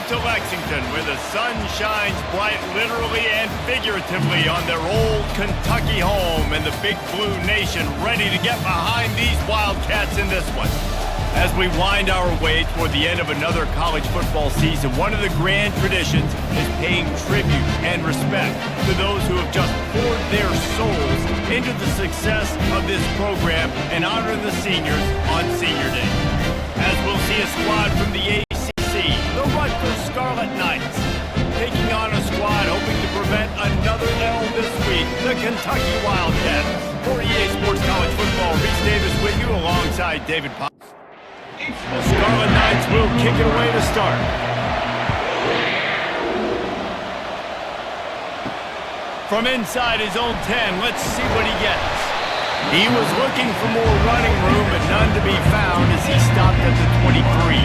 to Lexington, where the sun shines bright literally and figuratively on their old Kentucky home, and the Big Blue Nation ready to get behind these Wildcats in this one. As we wind our way toward the end of another college football season, one of the grand traditions is paying tribute and respect to those who have just poured their souls into the success of this program and honor the seniors on Senior Day. As we'll see a squad from the the Rutgers Scarlet Knights, taking on a squad hoping to prevent another L this week, the Kentucky Wildcats. For EA Sports College Football, Reese Davis with you alongside David Pop. The Scarlet Knights will kick it away to start. From inside his own 10, let's see what he gets. He was looking for more running room, but none to be found as he stopped at the 23.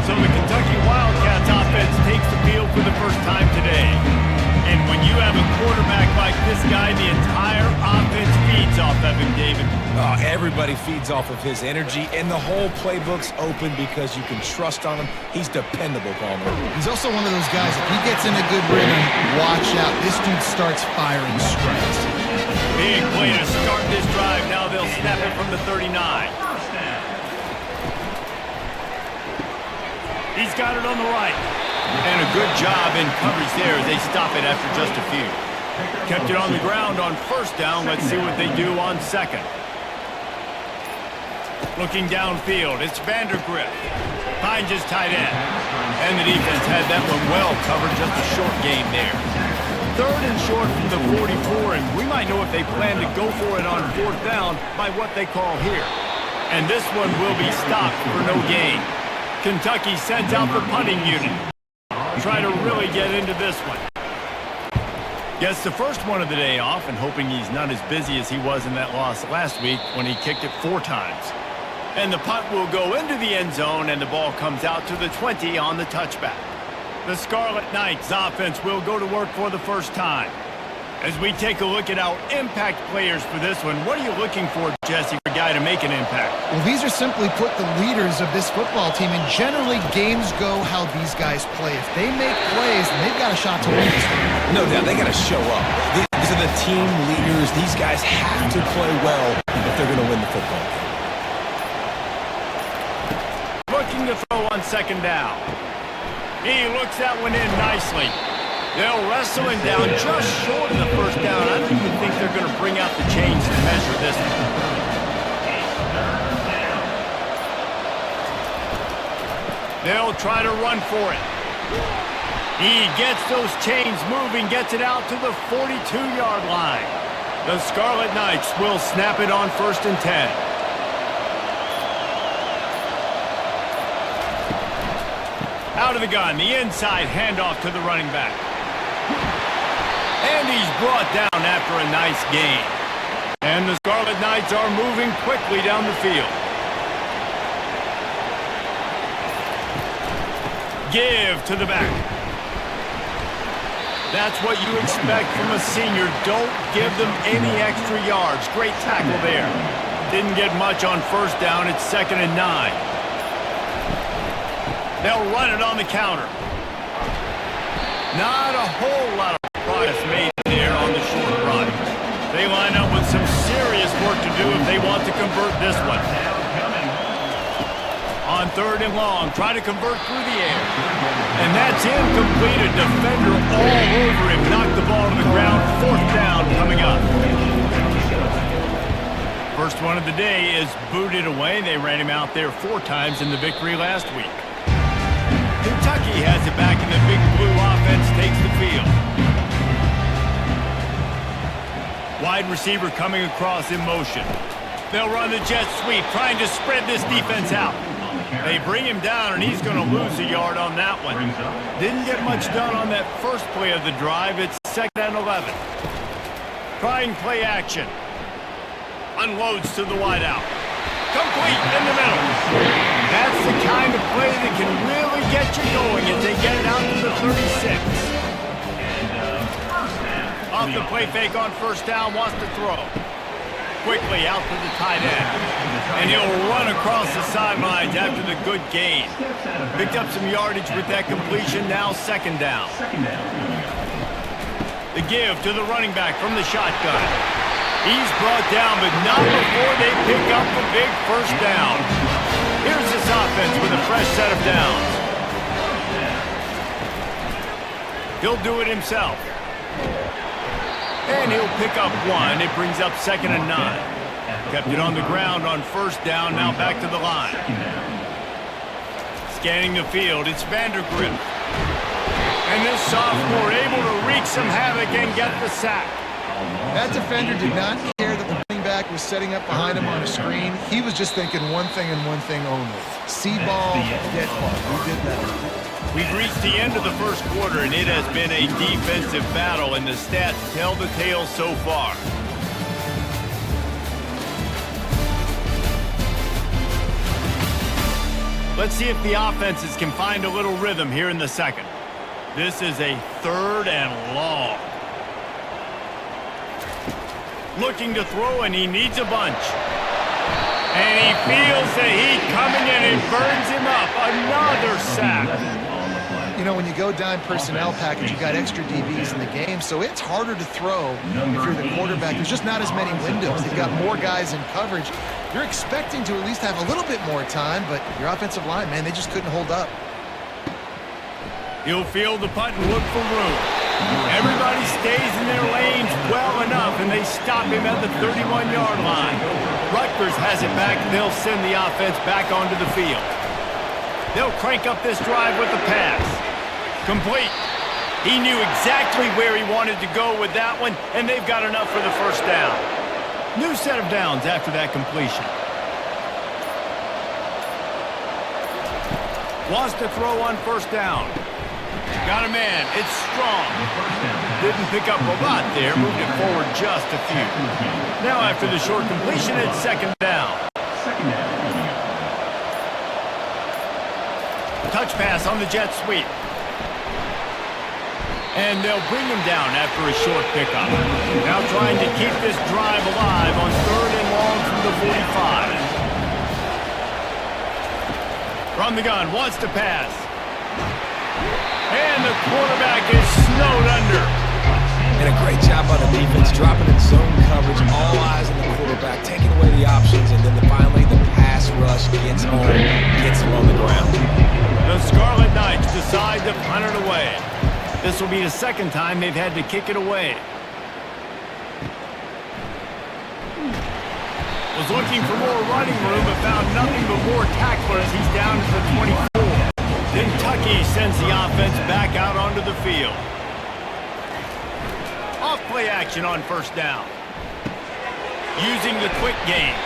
So the Kentucky Wildcats offense takes the field for the first time today. And when you have a quarterback like this guy, the entire offense feeds off of him, David. Oh, everybody feeds off of his energy, and the whole playbook's open because you can trust on him. He's dependable, Palmer. He's also one of those guys, if he gets in a good rhythm, watch out. This dude starts firing strikes. Big play to start this drive. Now they'll snap it from the 39. He's got it on the right. And a good job in coverage there as they stop it after just a few. Kept it on the ground on first down. Let's see what they do on second. Looking downfield, it's Vandergrift. Finds his tight end. And the defense had that one well covered, just a short gain there. Third and short from the 44, and we might know if they plan to go for it on fourth down by what they call here. And this one will be stopped for no gain. Kentucky sends out the punting unit. Try to really get into this one. Gets the first one of the day off, and hoping he's not as busy as he was in that loss last week when he kicked it 4 times. And the punt will go into the end zone, and the ball comes out to the 20 on the touchback. The Scarlet Knights offense will go to work for the first time. As we take a look at our impact players for this one, what are you looking for, Jesse, for a guy to make an impact? Well, these are simply put the leaders of this football team, and generally games go how these guys play. If they make plays, then they've got a shot to win this one. No doubt, they got to show up. These are the team leaders. These guys have to play well if they're going to win the football game. Looking to throw on second down. He looks that one in nicely. They'll wrestle him down just short of the first down. I don't even think they're going to bring out the chains to measure this one. They'll try to run for it. He gets those chains moving, gets it out to the 42-yard line. The Scarlet Knights will snap it on 1st and 10. Out of the gun, the inside handoff to the running back. And he's brought down after a nice gain. And the Scarlet Knights are moving quickly down the field. Give to the back. That's what you expect from a senior. Don't give them any extra yards. Great tackle there. Didn't get much on first down. It's 2nd and 9. They'll run it on the counter. Not a whole lot of progress made there on the short run. They line up with some serious work to do if they want to convert this one. On 3rd and long, try to convert through the air. And that's incomplete. A defender all over him. Knocked the ball to the ground. 4th down coming up. First one of the day is booted away. They ran him out there 4 times in the victory last week. Kentucky has it back, and the Big Blue offense takes the field. Wide receiver coming across in motion. They'll run the jet sweep, trying to spread this defense out. They bring him down, and he's going to lose a yard on that one. Didn't get much done on that first play of the drive. It's 2nd and 11. Trying play action. Unloads to the wideout. Complete in the middle. That's the kind of play that can really get you going as they get it out to the 36. Off the play fake on first down, wants to throw. quickly out to the tight end. And he'll run across the sidelines after the good gain. Picked up some yardage with that completion, now second down. The give to the running back from the shotgun. He's brought down, but not before they pick up a big first down. Here's this offense with a fresh set of downs. He'll do it himself. And he'll pick up one. It brings up 2nd and 9. Kept it on the ground on first down, now back to the line. Scanning the field, it's Vandergrift. And this sophomore able to wreak some havoc and get the sack. That defender did not care that the running back was setting up behind him on a screen. He was just thinking one thing and one thing only. See ball, get ball. We did that. We've reached the end of the first quarter, and it has been a defensive battle, and the stats tell the tale so far. Let's see if the offenses can find a little rhythm here in the second. This is a 3rd and long. Looking to throw, and he needs a bunch. And he feels the heat coming, and it burns him up. Another sack. You know, when you go dime personnel package, you got extra DBs in the game, so it's harder to throw if you're the quarterback. There's just not as many windows. They've got more guys in coverage. You're expecting to at least have a little bit more time, but your offensive line, man, they just couldn't hold up. He'll field the punt and look for room. Everybody stays in their lanes well enough, and they stop him at the 31-yard line. Rutgers has it back, and they'll send the offense back onto the field. They'll crank up this drive with the pass. Complete. He knew exactly where he wanted to go with that one, and they've got enough for the first down. New set of downs after that completion. Wants to throw on first down. Got a man. It's strong. Didn't pick up a lot there. Moved it forward just a few. Now after the short completion, it's second down. Touch pass on the jet sweep. And they'll bring him down after a short pickup. Now trying to keep this drive alive on 3rd and long from the 45. From the gun, wants to pass. And the quarterback is snowed under. And a great job by the defense, dropping in zone coverage, all eyes on the quarterback, taking away the options, and then finally the pass rush gets home, gets him on the ground. The Scarlet Knights decide to punt it away. This will be the second time they've had to kick it away. Was looking for more running room, but found nothing but more tacklers. He's down to the 24. Kentucky sends the offense back out onto the field. Off play action on first down. Using the quick game.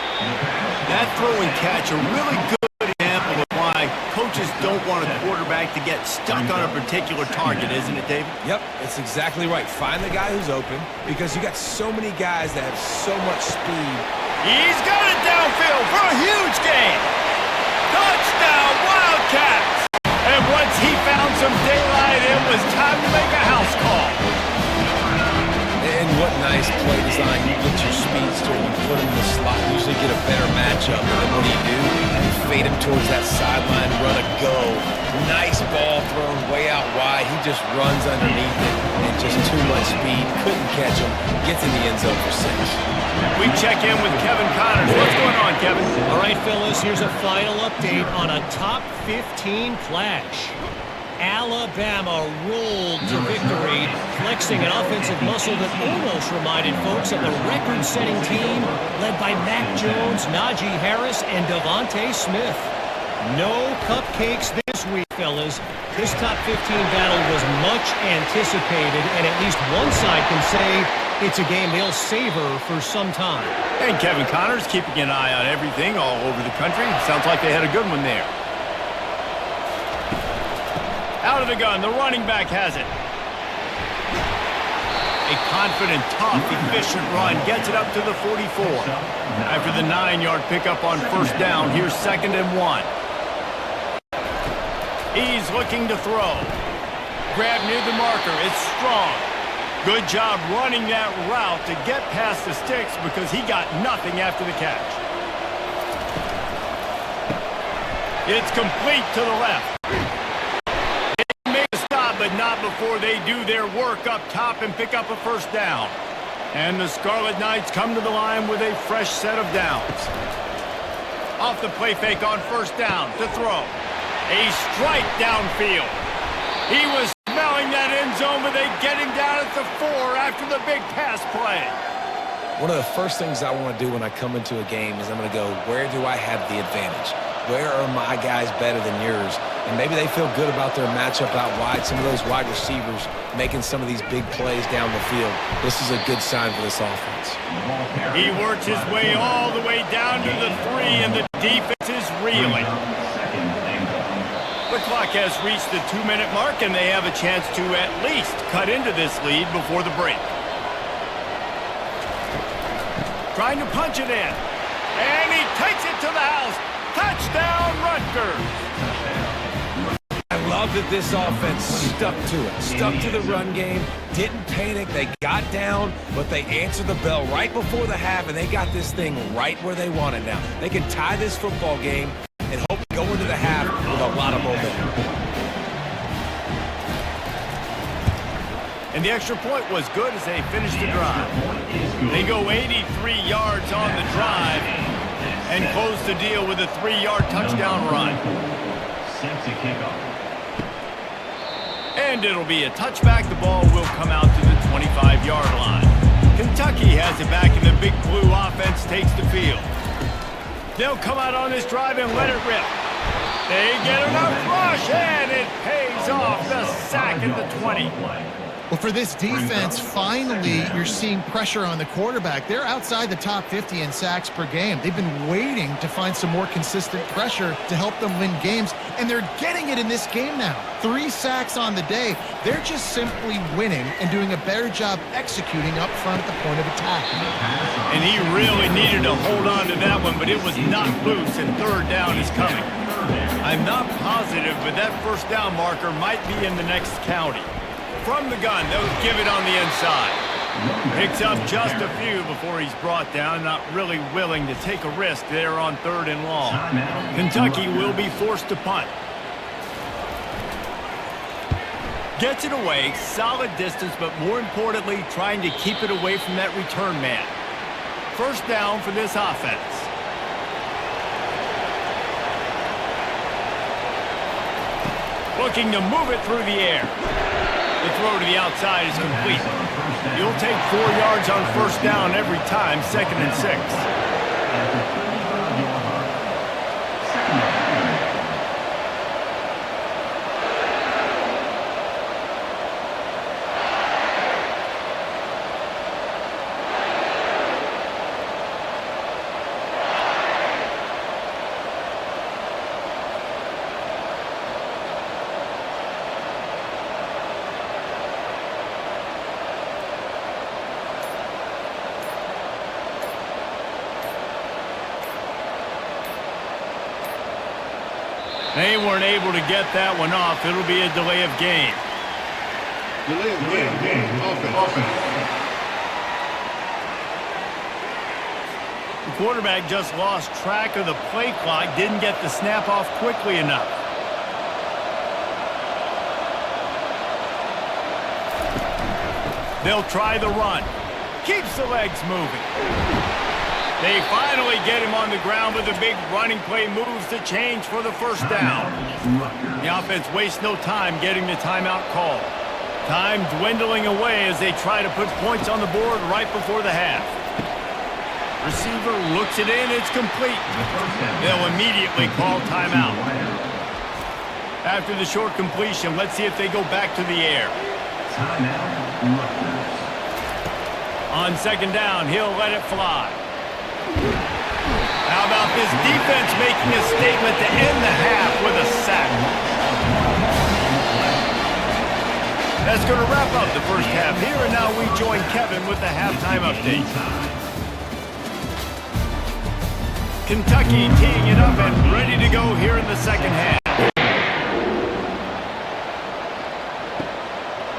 That throw and catch a really good example of why coaches don't want a quarterback to get stuck on a particular target, isn't it, David? Yep, it's exactly right. Find the guy who's open because you got so many guys that have so much speed. He's got it downfield for a huge gain. Touchdown, Wildcats! And once he found some daylight, it was time to make a house call. And what nice play design. You get your speedster, you put him in the slot, usually get a better matchup. And then what do? You fade him towards that sideline, run a go. Nice ball thrown way out wide. He just runs underneath it and just too much speed. Couldn't catch him. Gets in the end zone for 6. We check in with Kevin Connors. What's going on, Kevin? All right, fellas, here's a final update on a top 15 clash. Alabama rolled to victory, flexing an offensive muscle that almost reminded folks of the record-setting team led by Mac Jones, Najee Harris, and Devontae Smith. No cupcakes this week, fellas. This top 15 battle was much anticipated, and at least one side can say it's a game they'll savor for some time. And Kevin Connors keeping an eye on everything all over the country. Sounds like they had a good one there. Out of the gun, the running back has it. A confident, tough, efficient run gets it up to the 44. After the 9-yard pickup on first down, here's 2nd and 1. He's looking to throw. Grab near the marker. It's strong. Good job running that route to get past the sticks because he got nothing after the catch. It's complete to the left. They make a stop, but not before they do their work up top and pick up a first down. And the Scarlet Knights come to the line with a fresh set of downs. Off the play fake on first down to throw. A strike downfield. He was smelling that end zone, but they get him down at the 4 after the big pass play. One of the first things I want to do when I come into a game is I'm going to go, where do I have the advantage? Where are my guys better than yours? And maybe they feel good about their matchup out wide. Some of those wide receivers making some of these big plays down the field. This is a good sign for this offense. He works his way all the way down to the 3, and the defense is reeling. The clock has reached the 2-minute mark, and they have a chance to at least cut into this lead before the break. Trying to punch it in. And he takes it to the house. Touchdown, Rutgers. I love that this offense stuck to it. Stuck to the run game. Didn't panic. They got down, but they answered the bell right before the half, and they got this thing right where they want it now. They can tie this football game and hope to go into the half with a lot of momentum. And the extra point was good as they finished the drive. They go 83 yards on the drive and close the deal with a 3-yard touchdown run. And it'll be a touchback. The ball will come out to the 25-yard line. Kentucky has it back, and the Big Blue offense takes the field. They'll come out on this drive and let it rip. They get enough rush, and it pays off. The sack at the 20. Well, for this defense, finally, you're seeing pressure on the quarterback. They're outside the top 50 in sacks per game. They've been waiting to find some more consistent pressure to help them win games, and they're getting it in this game now. 3 sacks on the day. They're just simply winning and doing a better job executing up front at the point of attack. And he really needed to hold on to that one, but it was not loose, and third down is coming. I'm not positive, but that first down marker might be in the next county. From the gun, they'll give it on the inside. Picks up just a few before he's brought down, not really willing to take a risk there on 3rd and long. Kentucky will be forced to punt. Gets it away, solid distance, but more importantly, trying to keep it away from that return man. First down for this offense. Looking to move it through the air. The throw to the outside is complete. You'll take 4 yards on first down every time, 2nd and 6. They weren't able to get that one off. It'll be a delay of game. Delay of game. Offense. The quarterback just lost track of the play clock, didn't get the snap off quickly enough. They'll try the run. Keeps the legs moving. They finally get him on the ground with a big running play, moves the change for the first down. The offense wastes no time getting the timeout call. Time dwindling away as they try to put points on the board right before the half. Receiver looks it in, it's complete. They'll immediately call timeout. After the short completion, let's see if they go back to the air. On 2nd down, he'll let it fly. How about this defense making a statement to end the half with a sack? That's going to wrap up the first half here, and now we join Kevin with the halftime update. Kentucky teeing it up and ready to go here in the second half.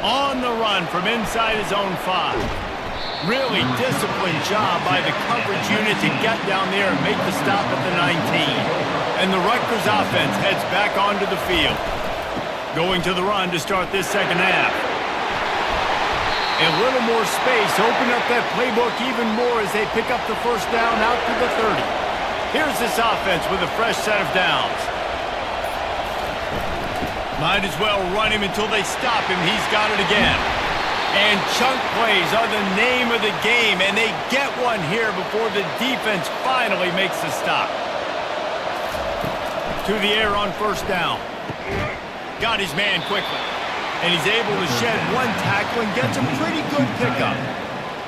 On the run from inside his own 5. Really disciplined job by the coverage unit to get down there and make the stop at the 19. And the Rutgers offense heads back onto the field. Going to the run to start this second half. A little more space, open up that playbook even more as they pick up the first down out to the 30. Here's this offense with a fresh set of downs. Might as well run him until they stop him. He's got it again. And chunk plays are the name of the game, and they get one here before the defense finally makes the stop. To the air on first down. Got his man quickly. And he's able to shed one tackle and gets a pretty good pickup.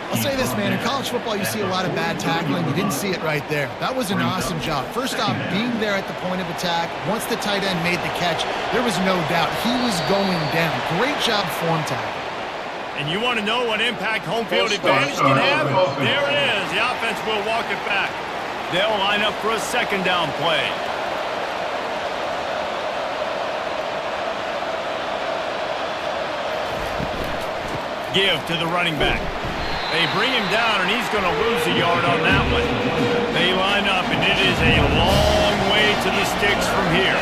I'll say this, man. In college football, you see a lot of bad tackling. You didn't see it right there. That was an awesome job. First off, being there at the point of attack. Once the tight end made the catch, there was no doubt he was going down. Great job form tackle. And you want to know what impact home field advantage can have? There it is. The offense will walk it back. They'll line up for a second down play. Give to the running back. They bring him down, and he's going to lose a yard on that one. They line up, and it is a long way to the sticks from here.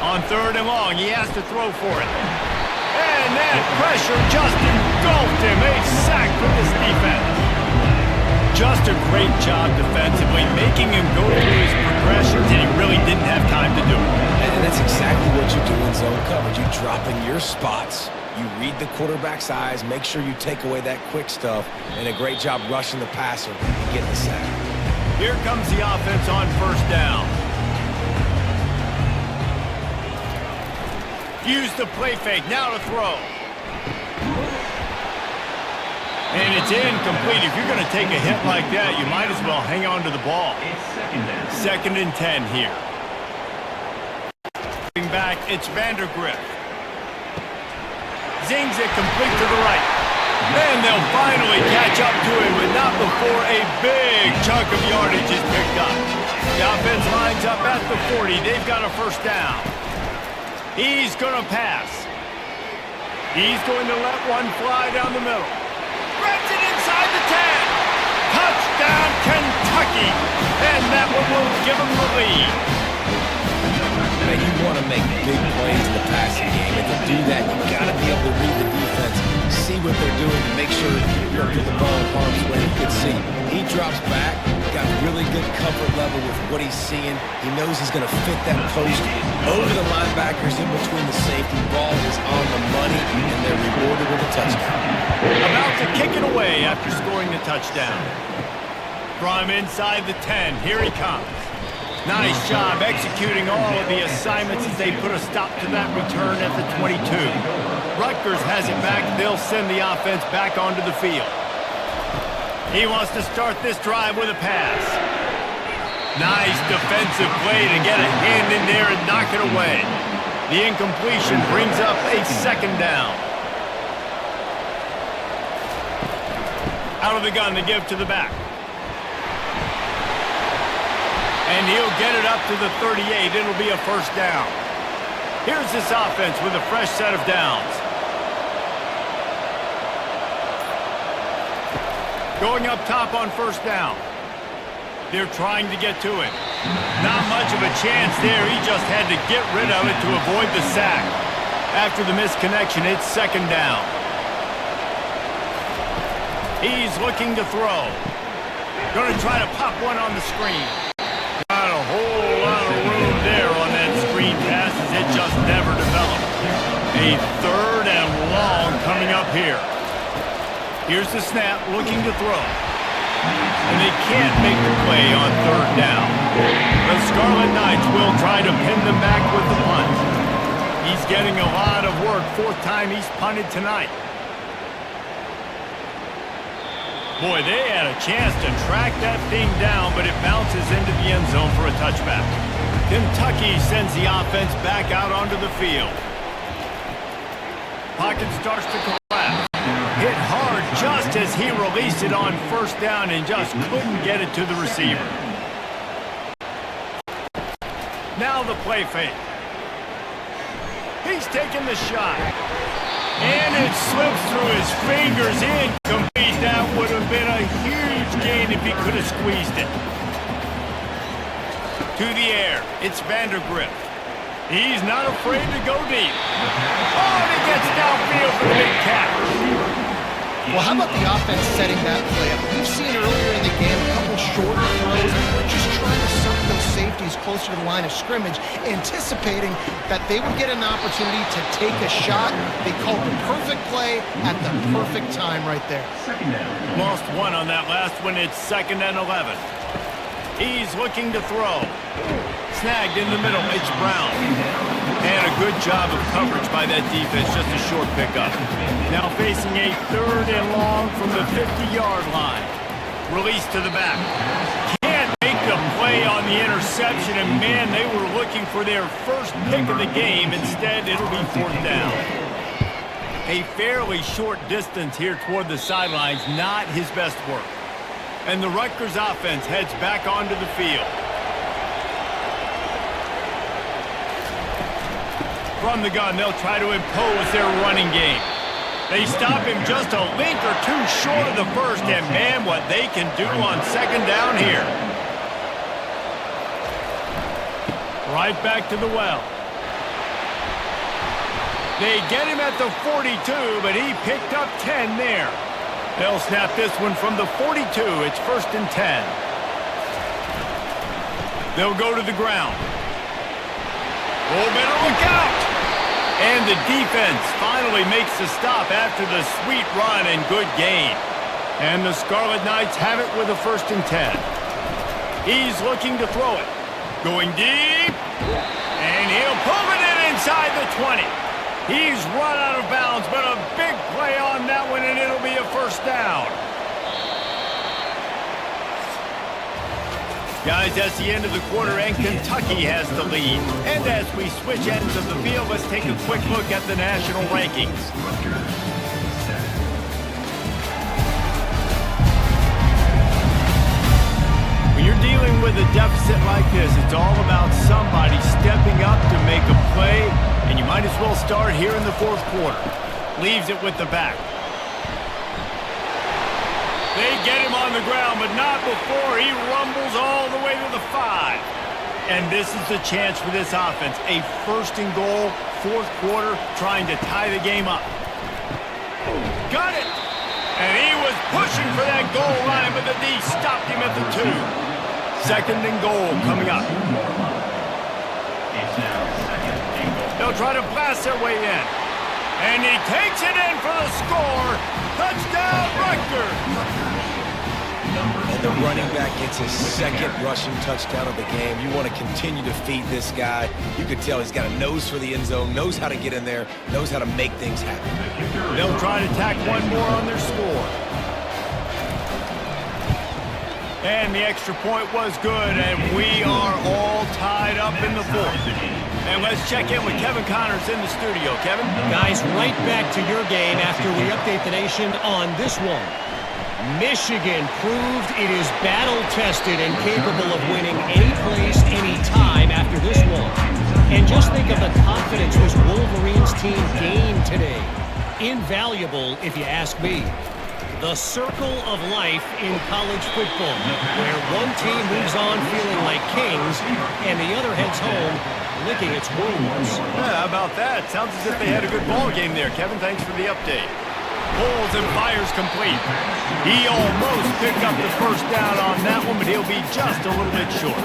On third and long, he has to throw for it. And that pressure just engulfed him. A sack for this defense. Just a great job defensively, making him go through his progressions, and he really didn't have time to do it. And that's exactly what you do in zone coverage. You drop in your spots. You read the quarterback's eyes, make sure you take away that quick stuff, and a great job rushing the passer and getting the sack. Here comes the offense on first down. Use the play fake, now to throw. And it's incomplete. If you're going to take a hit like that, you might as well hang on to the ball. Second and 10 here. Back, it's Vandergrift. Zings it complete to the right. And they'll finally catch up to him, but not before a big chunk of yardage is picked up. The offense lines up at the 40. They've got a first down. He's going to pass. He's going to let one fly down the middle. Threads it inside the 10. Touchdown, Kentucky. And that one will give him the lead. Man, you want to make big plays in the passing game, and to do that, you've got to be able to read the defense, see what they're doing, and make sure you're to the ball in harm's way. You can see he drops back, got really good comfort level with what he's seeing. He knows he's going to fit that post over the linebackers in between the safety. Ball is on the money, and they're rewarded with a touchdown. About to kick it away after scoring the touchdown. From inside the 10, here he comes. Nice job executing all of the assignments as they put a stop to that return at the 22. Rutgers has it back. They'll send the offense back onto the field. He wants to start this drive with a pass. Nice defensive play to get a hand in there and knock it away. The incompletion brings up a second down. Out of the gun to give to the back. And he'll get it up to the 38. It'll be a first down. Here's this offense with a fresh set of downs. Going up top on first down. They're trying to get to it. Not much of a chance there. He just had to get rid of it to avoid the sack. After the misconnection, it's second down. He's looking to throw. Going to try to pop one on the screen. Got a whole lot of room there on that screen pass as it just never developed. A third and long coming up here. Here's the snap, looking to throw. And they can't make the play on third down. The Scarlet Knights will try to pin them back with the punt. He's getting a lot of work. Fourth time he's punted tonight. Boy, they had a chance to track that thing down, but it bounces into the end zone for a touchback. Kentucky sends the offense back out onto the field. Pocket starts to collapse. Hit hard just as he released it on first down and just couldn't get it to the receiver. Now the play fake. He's taking the shot. And it slips through his fingers. Incomplete. That would have been a huge gain if he could have squeezed it. To the air. It's Vandergrift. He's not afraid to go deep. Oh, and he gets downfield for the big catch. Well, how about the offense setting that play up? We've seen earlier in the game a couple shorter throws. They're just trying to suck those safeties closer to the line of scrimmage, anticipating that they would get an opportunity to take a shot. They called the perfect play at the perfect time right there. Lost one on that last one. It's 2nd and 11. He's looking to throw. Snagged in the middle. It's Brown. And a good job of coverage by that defense. Just a short pickup. Now facing a 3rd and long from the 50-yard line. Release to the back. Can't make the play on the interception. And, man, they were looking for their first pick of the game. Instead, it'll be 4th down. A fairly short distance here toward the sidelines. Not his best work. And the Rutgers offense heads back onto the field. From the gun, they'll try to impose their running game. They stop him just a link or two short of the first, and man, what they can do on 2nd down here. Right back to the well. They get him at the 42, but he picked up 10 there. They'll snap this one from the 42. It's 1st and 10. They'll go to the ground. Oh, better look out! And the defense finally makes the stop after the sweet run and good gain. And the Scarlet Knights have it with a 1st and 10. He's looking to throw it. Going deep. And he'll pull it in inside the 20. He's run out of bounds, but a big play on that one, and it'll be a 1st down. Guys, that's the end of the quarter, and Kentucky has the lead. And as we switch ends of the field, let's take a quick look at the national rankings. When you're dealing with a deficit like this, it's all about somebody stepping up to make a play, and you might as well start here in the 4th quarter. Leaves it with the back. They get him on the ground, but not before he rumbles all the way to the 5. And this is the chance for this offense. A 1st and goal, 4th quarter, trying to tie the game up. Got it! And he was pushing for that goal line, but the D stopped him at the 2. 2nd and goal coming up. They'll try to blast their way in. And he takes it in for the score. Touchdown, Rutgers! And the running back gets his 2nd rushing touchdown of the game. You want to continue to feed this guy. You could tell he's got a nose for the end zone, knows how to get in there, knows how to make things happen. They'll try to tack one more on their score. And the extra point was good, and we are all tied up in the 4th. And let's check in with Kevin Connors in the studio. Kevin? Guys, right back to your game after we update the nation on this one. Michigan proved it is battle-tested and capable of winning any place, any time after this one. And just think of the confidence this Wolverines team gained today. Invaluable, if you ask me. The circle of life in college football, where one team moves on feeling like kings and the other heads home licking its wounds. How about that? Sounds as if they had a good ball game there. Kevin, thanks for the update. Pulls and fires complete. He almost picked up the 1st down on that one, but he'll be just a little bit short.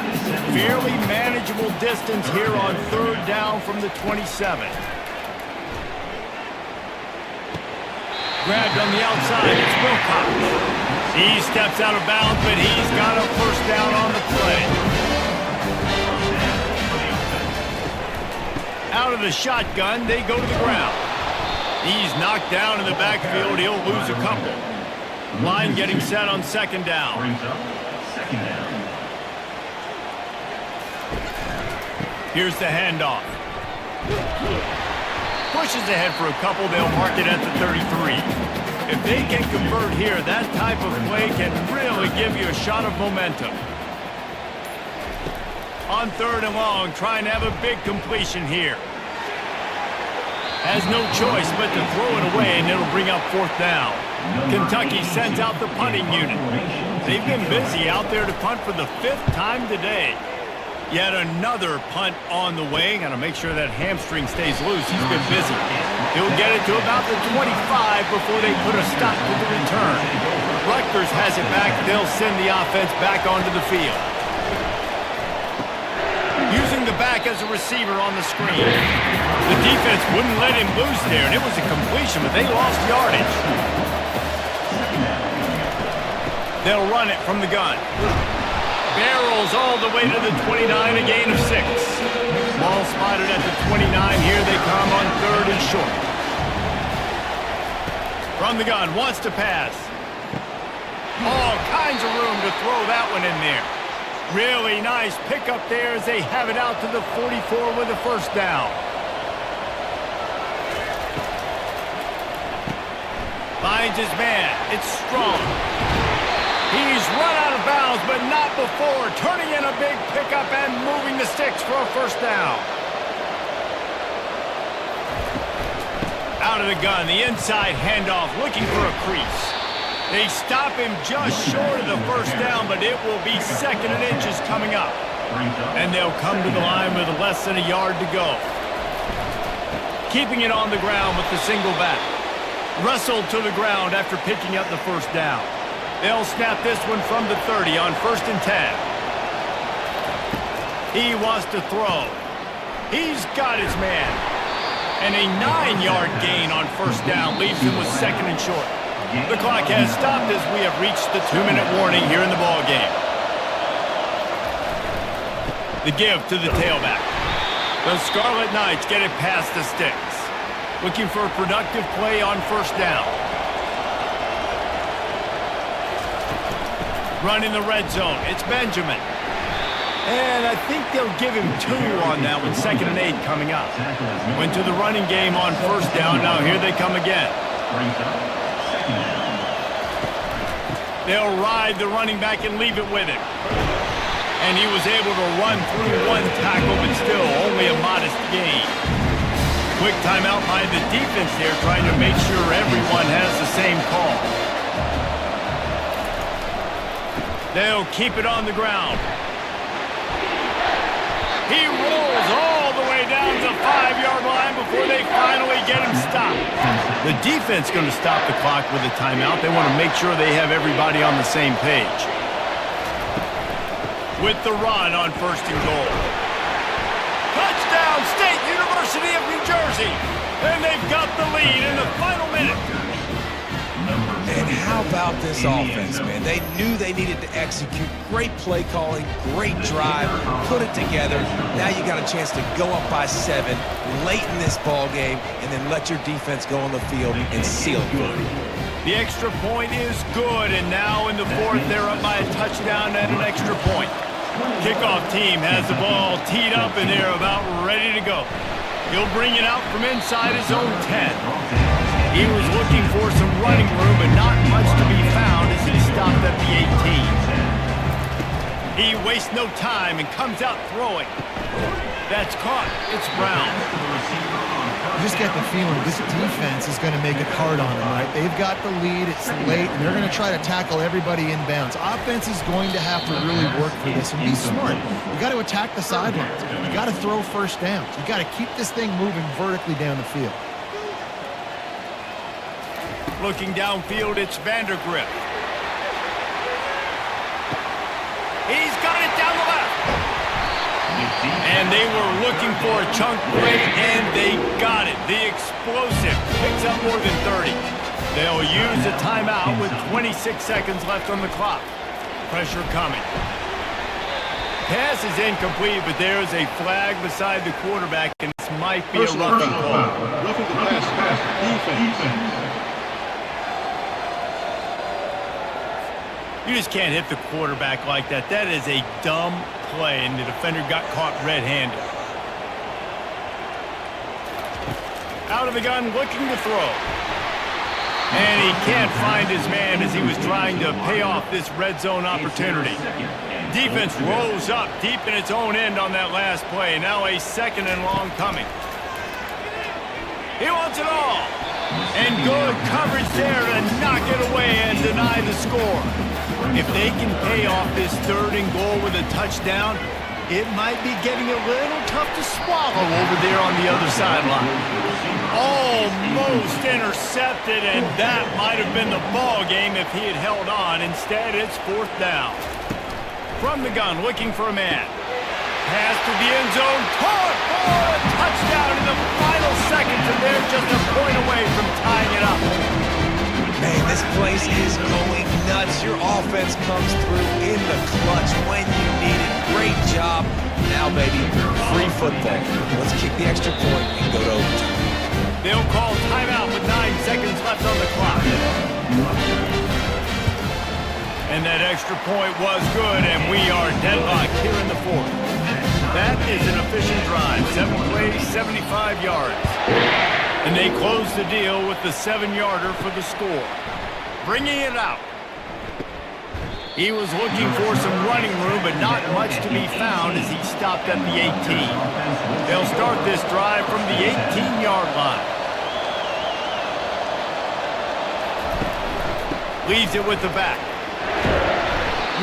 Fairly manageable distance here on 3rd down from the 27. Grabbed on the outside. It's Wilcox. He steps out of bounds, but he's got a 1st down on the play. Out of the shotgun, they go to the ground. He's knocked down in the backfield. He'll lose a couple. Line getting set on 2nd down. Here's the handoff. Pushes ahead for a couple. They'll mark it at the 33. If they can convert here, that type of play can really give you a shot of momentum. On 3rd and long, trying to have a big completion here. Has no choice but to throw it away, and it'll bring up 4th down. Kentucky sends out the punting unit. They've been busy out there to punt for the 5th time today. Yet another punt on the way. Got to make sure that hamstring stays loose. He's been busy. He'll get it to about the 25 before they put a stop to the return. Rutgers has it back. They'll send the offense back onto the field. Using the back as a receiver on the screen. The defense wouldn't let him loose there, and it was a completion, but they lost yardage. They'll run it from the gun. Barrels all the way to the 29, a gain of 6. Ball spotted at the 29. Here they come on 3rd and short. From the gun, wants to pass. All kinds of room to throw that one in there. Really nice pickup there as they have it out to the 44 with a 1st down. Finds his man. It's Strong. He's run out of bounds, but not before. Turning in a big pickup and moving the sticks for a 1st down. Out of the gun, the inside handoff, looking for a crease. They stop him just short of the 1st down, but it will be 2nd and inches coming up. And they'll come to the line with less than a yard to go. Keeping it on the ground with the single back. Wrestled to the ground after picking up the 1st down. They'll snap this one from the 30 on 1st and 10. He wants to throw. He's got his man. And a 9-yard gain on 1st down leaves him with 2nd and short. The clock has stopped as we have reached the 2-minute warning here in the ball game. The give to the tailback. The Scarlet Knights get it past the sticks. Looking for a productive play on 1st down. Running the red zone. It's Benjamin. And I think they'll give him 2 on that with 2nd and 8 coming up. Went to the running game on 1st down. Now here they come again. They'll ride the running back and leave it with him. And he was able to run through 1 tackle, but still only a modest gain. Quick timeout by the defense there, trying to make sure everyone has the same call. They'll keep it on the ground. He rolls all the way down to the 5-yard line before they finally get him stopped. The defense going to stop the clock with a timeout. They want to make sure they have everybody on the same page. With the run on 1st and goal. Touchdown, State University of New Jersey. And they've got the lead in the final minute. And how about this offense, man? They knew they needed to execute. Great play calling, great drive, put it together. Now you got a chance to go up by 7 late in this ball game and then let your defense go on the field and seal it. The extra point is good, and now in the 4th, they're up by a touchdown and an extra point. Kickoff team has the ball teed up, and they're about ready to go. He'll bring it out from inside his own 10. He was looking for some running room, but not much to be found as he stopped at the 18. He wastes no time and comes out throwing. That's caught. It's Brown. You just get the feeling this defense is going to make it hard on them, right? They've got the lead. It's late, and they're going to try to tackle everybody inbounds. Offense is going to have to really work for this and be smart. You got to attack the sidelines. You got to throw 1st downs. You got to keep this thing moving vertically down the field. Looking downfield, it's Vandergrift. He's got it down the left. And they were looking for a chunk play, and they got it. The explosive picks up more than 30. They'll use a timeout with 26 seconds left on the clock. Pressure coming. Pass is incomplete, but there is a flag beside the quarterback, and this might be a roughing call. Roughing the pass. Defense. You just can't hit the quarterback like that. That is a dumb play, and the defender got caught red-handed. Out of the gun, looking to throw. And he can't find his man as he was trying to pay off this red zone opportunity. Defense rolls up deep in its own end on that last play. Now a 2nd and long coming. He wants it all. And good coverage there to knock it away and deny the score. If they can pay off this 3rd and goal with a touchdown, it might be getting a little tough to swallow over there on the other sideline. Almost intercepted, and that might have been the ball game if he had held on. Instead, it's 4th down. From the gun, looking for a man. Pass to the end zone, caught for a touchdown in the final seconds, and they're just a point away from tying it up. Man, this place is going nuts. Your offense comes through in the clutch when you need it. Great job. Now, baby, free football. Let's kick the extra point and go to overtime. They'll call timeout with 9 seconds left on the clock. And that extra point was good, and we are deadlocked here in the 4th. That is an efficient drive. 7 plays, 75 yards. And they close the deal with the 7-yarder for the score. Bringing it out. He was looking for some running room, but not much to be found as he stopped at the 18. They'll start this drive from the 18-yard line. Leaves it with the back.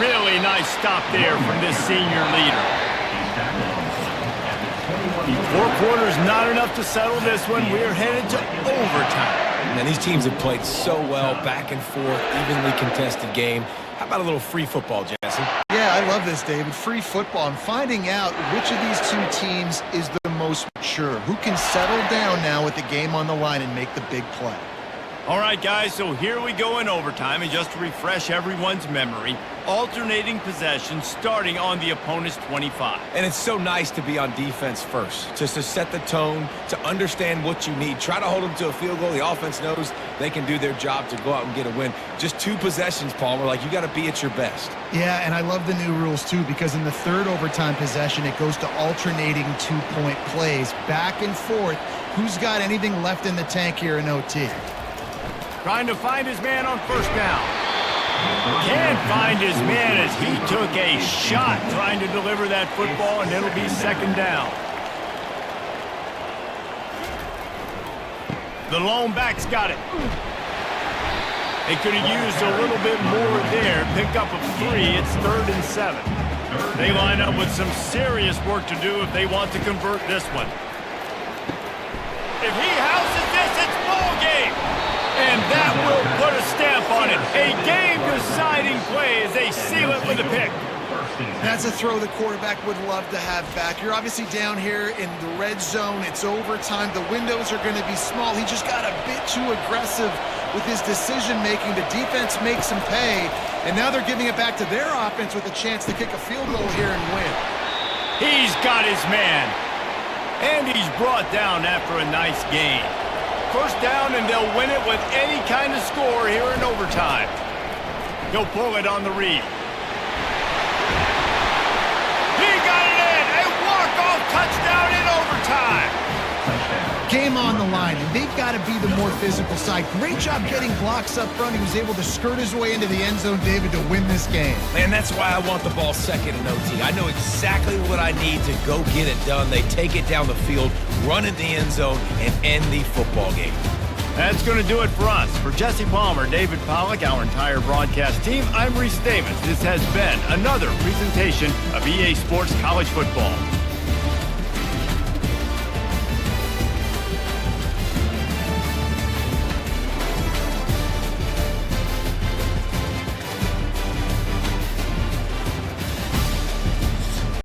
Really nice stop there from this senior leader. 4 quarters, not enough to settle this one. We're headed to overtime. And these teams have played so well, back and forth, evenly contested game. How about a little free football, Jesse? Yeah, I love this, David. Free football. I'm finding out which of these two teams is the most mature. Who can settle down now with the game on the line and make the big play? All right, guys, so here we go in overtime, and just to refresh everyone's memory, alternating possession starting on the opponent's 25. And it's so nice to be on defense first, just to set the tone, to understand what you need. Try to hold them to a field goal. The offense knows they can do their job to go out and get a win. Just 2 possessions, Palmer, like you got to be at your best. Yeah, and I love the new rules, too, because in the 3rd overtime possession, it goes to alternating 2-point plays, back and forth. Who's got anything left in the tank here in OT? Trying to find his man on 1st down. Can't find his man as he took a shot trying to deliver that football, and it'll be 2nd down. The lone back's got it. They could have used a little bit more there. Pick up of 3. It's 3rd and 7. They line up with some serious work to do if they want to convert this one. If he houses this, it's ball game. And that will put a stamp on it. A game-deciding play as they seal it with a pick. That's a throw the quarterback would love to have back. You're obviously down here in the red zone. It's overtime. The windows are going to be small. He just got a bit too aggressive with his decision-making. The defense makes him pay, and now they're giving it back to their offense with a chance to kick a field goal here and win. He's got his man. And he's brought down after a nice game. 1st down, and they'll win it with any kind of score here in overtime. He'll pull it on the read. He got it in! A walk-off touchdown in overtime! Game on the line, and they've got to be the more physical side. Great job getting blocks up front. He was able to skirt his way into the end zone, David, to win this game. Man, that's why I want the ball 2nd in OT. I know exactly what I need to go get it done. They take it down the field, run in the end zone, and end the football game. That's going to do it for us. For Jesse Palmer, David Pollack, our entire broadcast team, I'm Reese Davis. This has been another presentation of EA Sports College Football.